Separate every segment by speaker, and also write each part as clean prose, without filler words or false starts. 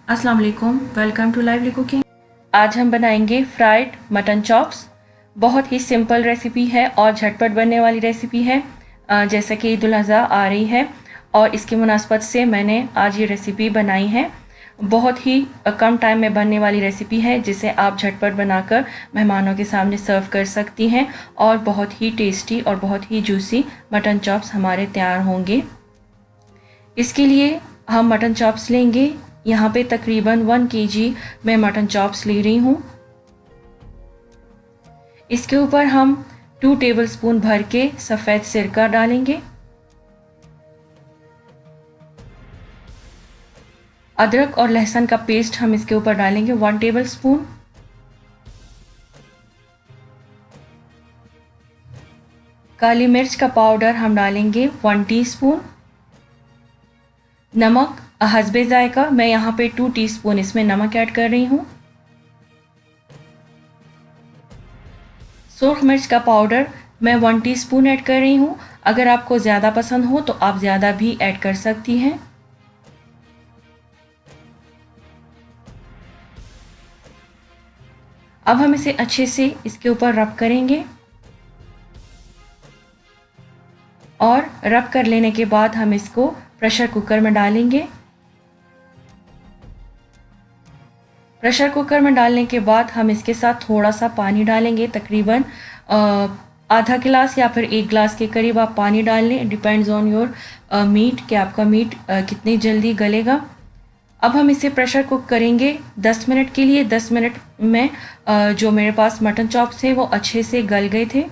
Speaker 1: अस्सलाम वालेकुम, welcome to lively cooking. आज हम बनाएंगे फ्राइड मटन चॉप्स। बहुत ही सिंपल रेसिपी है और झटपट बनने वाली रेसिपी है। जैसा कि ईद उल अज़हा आ रही है और इसकी मुनासबत से मैंने आज ये रेसिपी बनाई है। बहुत ही कम टाइम में बनने वाली रेसिपी है जिसे आप झटपट बनाकर मेहमानों के सामने सर्व कर सकती हैं और बहुत ही टेस्टी और बहुत ही जूसी मटन चॉप्स हमारे तैयार होंगे। इसके लिए हम मटन चॉप्स लेंगे। यहाँ पे तकरीबन 1 kg मैं मटन चॉप्स ले रही हूँ। इसके ऊपर हम 2 टेबलस्पून भर के सफ़ेद सिरका डालेंगे। अदरक और लहसुन का पेस्ट हम इसके ऊपर डालेंगे 1 टेबलस्पून। काली मिर्च का पाउडर हम डालेंगे 1 टीस्पून। नमक हस्बे जायका, मैं यहाँ पे 2 टीस्पून इसमें नमक ऐड कर रही हूँ। सुर्ख मिर्च का पाउडर मैं 1 टीस्पून ऐड कर रही हूँ। अगर आपको ज़्यादा पसंद हो तो आप ज़्यादा भी ऐड कर सकती हैं। अब हम इसे अच्छे से इसके ऊपर रब करेंगे और रब कर लेने के बाद हम इसको प्रेशर कुकर में डालेंगे। प्रेशर कुकर में डालने के बाद हम इसके साथ थोड़ा सा पानी डालेंगे, तकरीबन आधा गिलास या फिर 1 गिलास के करीब आप पानी डाल लें। डिपेंड्स ऑन योर मीट कि आपका मीट कितनी जल्दी गलेगा। अब हम इसे प्रेशर कुक करेंगे 10 मिनट के लिए। 10 मिनट में जो मेरे पास मटन चॉप्स थे वो अच्छे से गल गए थे।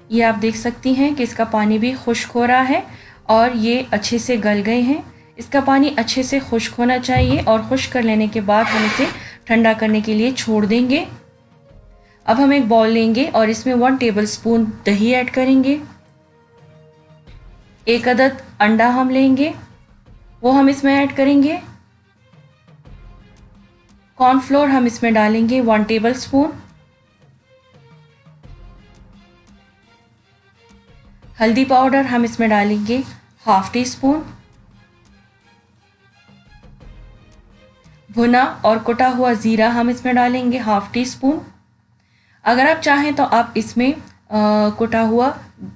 Speaker 1: ये आप देख सकती हैं कि इसका पानी भी खुश्क हो रहा है और ये अच्छे से गल गए हैं। इसका पानी अच्छे से खुश्क होना चाहिए और खुश्क कर लेने के बाद हम इसे ठंडा करने के लिए छोड़ देंगे। अब हम एक बाउल लेंगे और इसमें 1 टेबलस्पून दही ऐड करेंगे। 1 अदद अंडा हम लेंगे, वो हम इसमें ऐड करेंगे। कॉर्नफ्लोर हम इसमें डालेंगे 1 टेबलस्पून। हल्दी पाउडर हम इसमें डालेंगे 1/2 टीस्पून। भुना और कुटा हुआ ज़ीरा हम इसमें डालेंगे 1/2 टीस्पून। अगर आप चाहें तो आप इसमें कुटा हुआ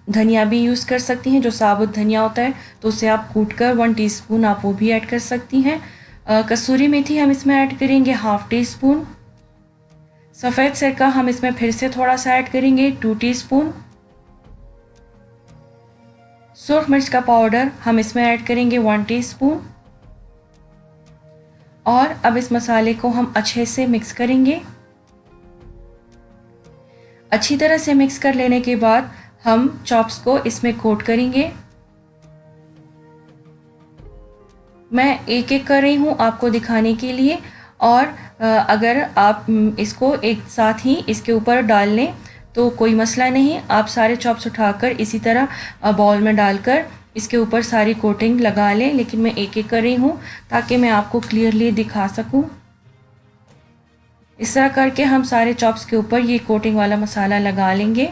Speaker 1: धनिया भी यूज़ कर सकती हैं, जो साबुत धनिया होता है, तो उसे आप कूट कर 1 टीस्पून आप वो भी ऐड कर सकती हैं। कसूरी मेथी हम इसमें ऐड करेंगे 1/2 टीस्पून। सफ़ेद सिरका हम इसमें फिर से थोड़ा सा ऐड करेंगे 2 टीस्पून। सुर्ख मिर्च का पाउडर हम इसमें ऐड करेंगे 1 टीस्पून। और अब इस मसाले को हम अच्छे से मिक्स करेंगे। अच्छी तरह से मिक्स कर लेने के बाद हम चॉप्स को इसमें कोट करेंगे। मैं एक एक कर रही हूँ आपको दिखाने के लिए, और अगर आप इसको एक साथ ही इसके ऊपर डाल लें तो कोई मसला नहीं। आप सारे चॉप्स उठाकर इसी तरह बाउल में डालकर इसके ऊपर सारी कोटिंग लगा लें, लेकिन मैं एक एक कर रही हूँ ताकि मैं आपको क्लियरली दिखा सकूँ। इस तरह करके हम सारे चॉप्स के ऊपर ये कोटिंग वाला मसाला लगा लेंगे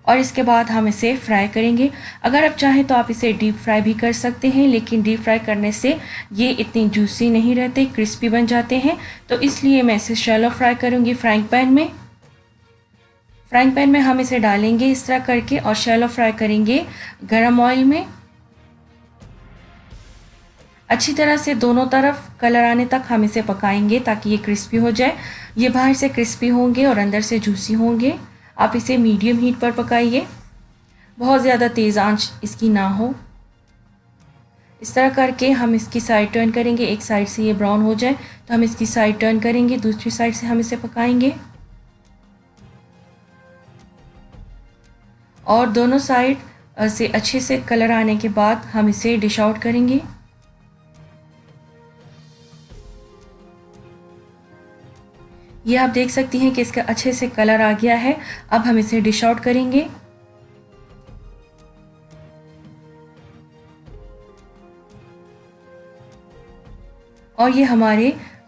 Speaker 1: और इसके बाद हम इसे फ्राई करेंगे। अगर आप चाहें तो आप इसे डीप फ्राई भी कर सकते हैं, लेकिन डीप फ्राई करने से ये इतनी जूसी नहीं रहते, क्रिस्पी बन जाते हैं, तो इसलिए मैं इसे शैलो फ्राई करूँगी फ्राइंग पैन में। फ्राइंग पैन में हम इसे डालेंगे इस तरह करके और शैलो फ्राई करेंगे गरम ऑयल में। अच्छी तरह से दोनों तरफ कलर आने तक हम इसे पकाएंगे ताकि ये क्रिस्पी हो जाए। ये बाहर से क्रिस्पी होंगे और अंदर से जूसी होंगे। आप इसे मीडियम हीट पर पकाइए, बहुत ज़्यादा तेज़ आंच इसकी ना हो। इस तरह करके हम इसकी साइड टर्न करेंगे। एक साइड से ये ब्राउन हो जाए तो हम इसकी साइड टर्न करेंगे, दूसरी साइड से हम इसे पकाएंगे और दोनों साइड से अच्छे से कलर आने के बाद हम इसे डिश आउट करेंगे। ये आप देख सकती हैं कि इसका अच्छे से कलर आ गया है। अब हम इसे डिश आउट करेंगे। और ये हमारे